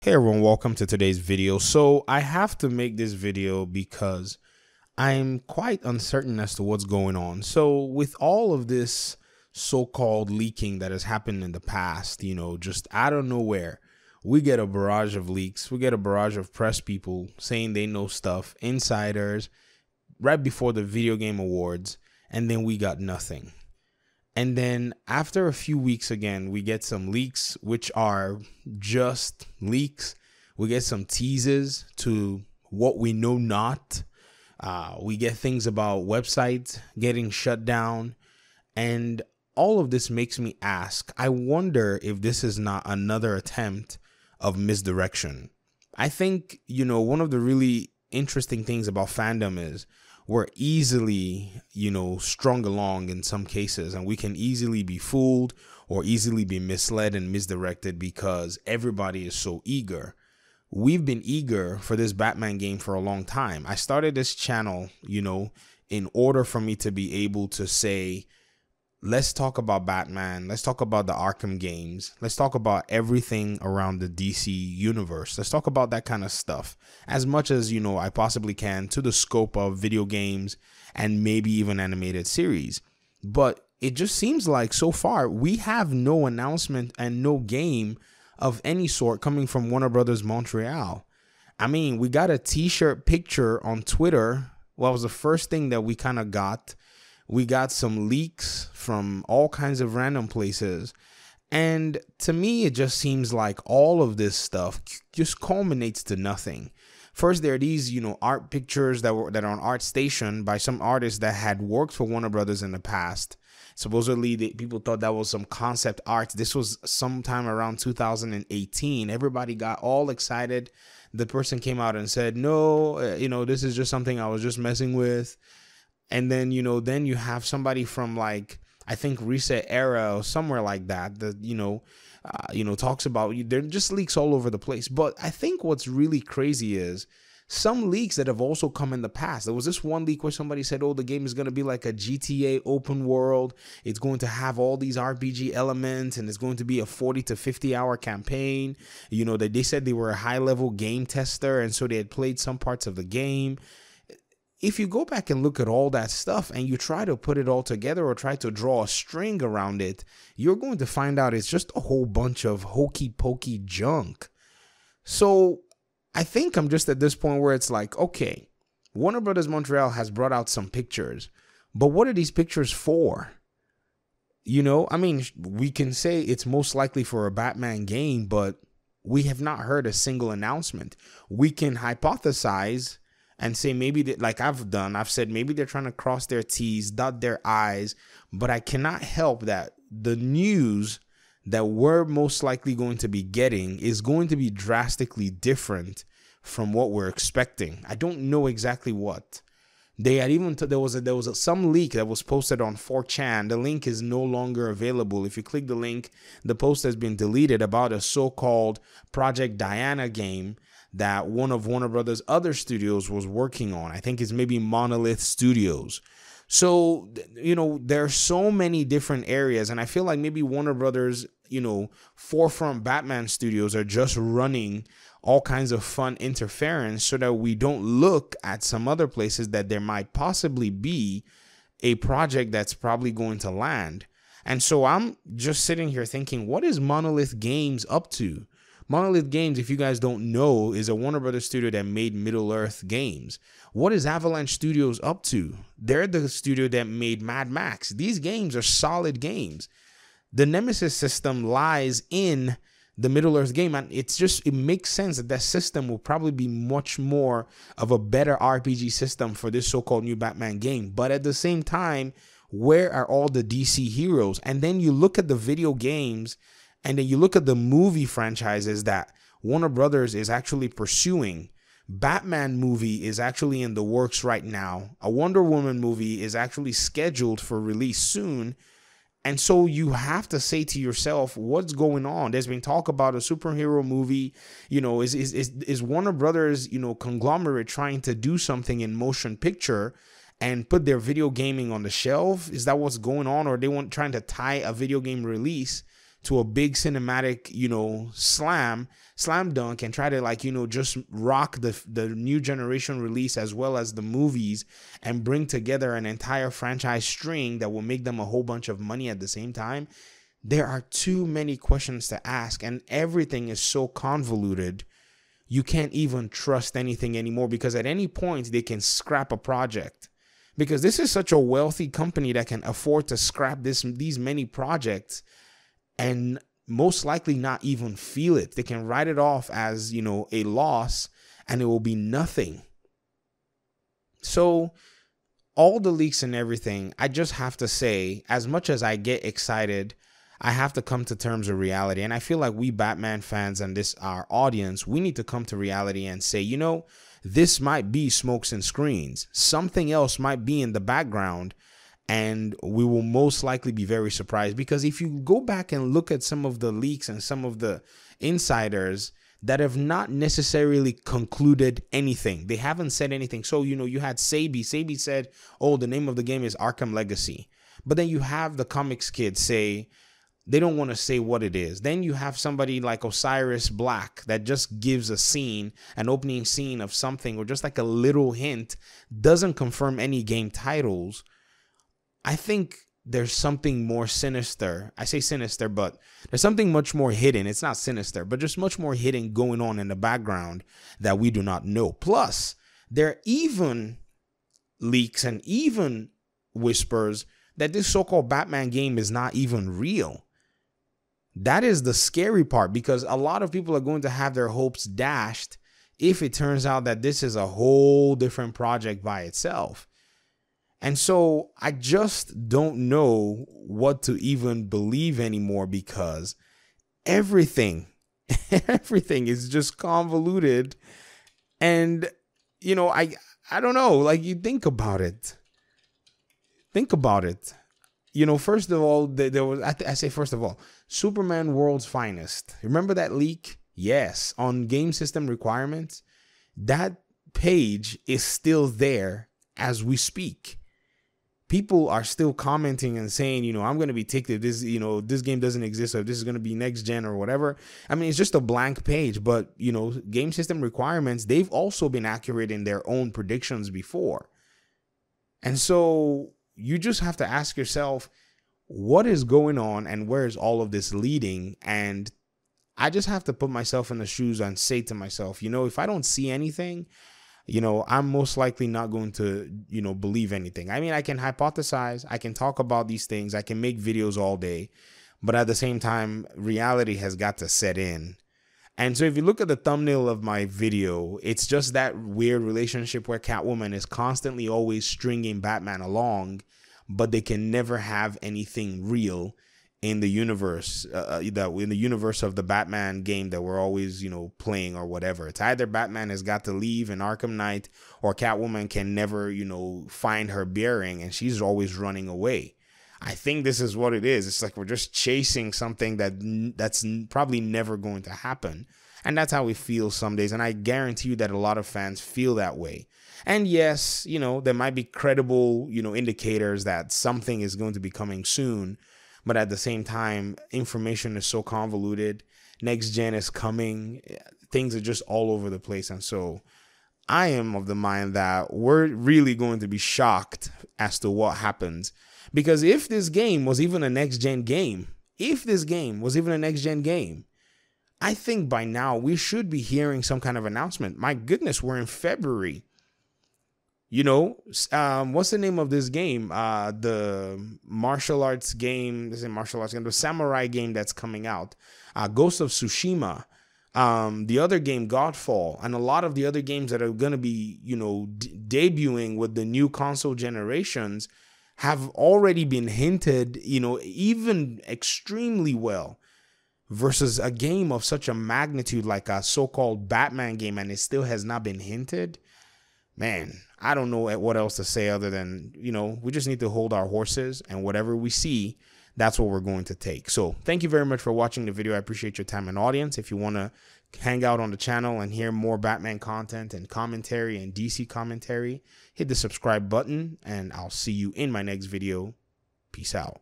Hey everyone, welcome to today's video. So I have to make this video because I'm quite uncertain as to what's going on. So with all of this so-called leaking that has happened in the past, just out of nowhere, we get a barrage of leaks. We get a barrage of press people saying they know stuff, insiders, right before the video game awards, and then we got nothing. And then after a few weeks again, we get some leaks, which are just leaks. We get some teases to what we know not. We get things about websites getting shut down. And all of this makes me ask, I wonder if this is not another attempt of misdirection. I think, one of the really interesting things about fandom is we're easily, strung along in some cases, and we can easily be fooled or easily be misled and misdirected because everybody is so eager. We've been eager for this Batman game for a long time. I started this channel, in order for me to be able to say, let's talk about Batman. Let's talk about the Arkham games. Let's talk about everything around the DC universe. Let's talk about that kind of stuff as much as, I possibly can to the scope of video games and maybe even animated series. But it just seems like so far we have no announcement and no game of any sort coming from Warner Brothers Montreal. I mean, we got a t-shirt picture on Twitter. Well, it was the first thing that we kind of got. We got some leaks from all kinds of random places. And to me, it just seems like all of this stuff just culminates to nothing. First, there are these, art pictures that are on ArtStation by some artists that had worked for Warner Brothers in the past. Supposedly, people thought that was some concept art. This was sometime around 2018. Everybody got all excited. The person came out and said, no, this is just something I was just messing with. And then, then you have somebody from I think Reset Era or somewhere like that, talks about, they're just leaks all over the place. But I think what's really crazy is some leaks that have also come in the past. There was this one leak where somebody said, oh, the game is going to be like a GTA open world. It's going to have all these RPG elements and it's going to be a 40 to 50 hour campaign. That they said they were a high level game tester. And so they had played some parts of the game. If you go back and look at all that stuff and you try to put it all together or try to draw a string around it, you're going to find out it's just a whole bunch of hokey pokey junk. So I think I'm just at this point where it's like, okay, Warner Brothers Montreal has brought out some pictures, but what are these pictures for? I mean, we can say it's most likely for a Batman game, but we have not heard a single announcement. We can hypothesize and say maybe I've said maybe they're trying to cross their T's, dot their I's, but I cannot help that the news that we're most likely going to be getting is going to be drastically different from what we're expecting. I don't know exactly what. They had even there was some leak that was posted on 4chan. The link is no longer available. If you click the link, the post has been deleted about a so-called Project Diana game that one of Warner Brothers' other studios was working on. I think it's maybe Monolith Studios. So, there are so many different areas, and I feel like maybe Warner Brothers, forefront Batman studios are just running all kinds of fun interference so that we don't look at some other places that there might possibly be a project that's probably going to land. And so I'm just sitting here thinking, what is Monolith Games up to? Monolith Games, if you guys don't know, is a Warner Brothers studio that made Middle-earth games. What is Avalanche Studios up to? They're the studio that made Mad Max. These games are solid games. The Nemesis system lies in the Middle-earth game, and it makes sense that system will probably be much more of a better RPG system for this so-called new Batman game. But at the same time, where are all the DC heroes? And then you look at the video games, and then you look at the movie franchises that Warner Brothers is actually pursuing. Batman movie is actually in the works right now. A Wonder Woman movie is actually scheduled for release soon. And so you have to say to yourself, what's going on? There's been talk about a superhero movie. Is Warner Brothers, conglomerate trying to do something in motion picture and put their video gaming on the shelf? Is that what's going on? Or they trying to tie a video game release to a big cinematic, slam dunk and try to like, just rock the new generation release as well as the movies and bring together an entire franchise string that will make them a whole bunch of money at the same time. There are too many questions to ask, and everything is so convoluted. You can't even trust anything anymore, because at any point they can scrap a project, because this is such a wealthy company that can afford to scrap these many projects and most likely not even feel it. They can write it off as, a loss, and it will be nothing. So all the leaks and everything, I just have to say, as much as I get excited, I have to come to terms with reality. And I feel like we Batman fans and our audience, we need to come to reality and say, this might be smokes and screens. Something else might be in the background, and we will most likely be very surprised. Because if you go back and look at some of the leaks and some of the insiders that have not necessarily concluded anything, they haven't said anything. So, you had Sabi said, oh, the name of the game is Arkham Legacy. But then you have the comics kids say, they don't want to say what it is. Then you have somebody like Osiris Black that just gives a scene, an opening scene of something, or just like a little hint, doesn't confirm any game titles. I think there's something more sinister. I say sinister, but there's something much more hidden. It's not sinister, but just much more hidden going on in the background that we do not know. Plus, there are even leaks and even whispers that this so-called Batman game is not even real. That is the scary part, because a lot of people are going to have their hopes dashed if it turns out that this is a whole different project by itself. And so I just don't know what to even believe anymore, because everything is just convoluted. And, I don't know, like, you think about it. First of all, there was, first of all, Superman World's Finest. Remember that leak? Yes. On game system requirements, that page is still there as we speak. People are still commenting and saying, I'm going to be ticked if this, this game doesn't exist, or if this is going to be next gen or whatever. I mean, it's just a blank page, but, game system requirements, they've also been accurate in their own predictions before. And so you just have to ask yourself, what is going on and where is all of this leading? And I just have to put myself in the shoes and say to myself, if I don't see anything, I'm most likely not going to, believe anything. I mean, I can hypothesize, I can talk about these things, I can make videos all day, but at the same time, reality has got to set in. And so if you look at the thumbnail of my video, it's just that weird relationship where Catwoman is constantly always stringing Batman along, but they can never have anything real in the universe, in the universe of the Batman game that we're always, playing or whatever. It's either Batman has got to leave in Arkham Knight, or Catwoman can never, find her bearing, and she's always running away. I think this is what it is. It's like we're just chasing something that's probably never going to happen. And that's how we feel some days. And I guarantee you that a lot of fans feel that way. And yes, there might be credible, indicators that something is going to be coming soon. But at the same time, information is so convoluted. Next gen is coming. Things are just all over the place. And so I am of the mind that we're really going to be shocked as to what happens. Because if this game was even a next gen game, I think by now we should be hearing some kind of announcement. My goodness, we're in February. What's the name of this game? The martial arts game, the samurai game that's coming out. Ghost of Tsushima. The other game, Godfall, and a lot of the other games that are going to be, debuting with the new console generations have already been hinted, even extremely well, versus a game of such a magnitude like a so-called Batman game, and it still has not been hinted. Man, I don't know what else to say other than, we just need to hold our horses, and whatever we see, that's what we're going to take. So thank you very much for watching the video. I appreciate your time and audience. If you want to hang out on the channel and hear more Batman content and commentary and DC commentary, hit the subscribe button, and I'll see you in my next video. Peace out.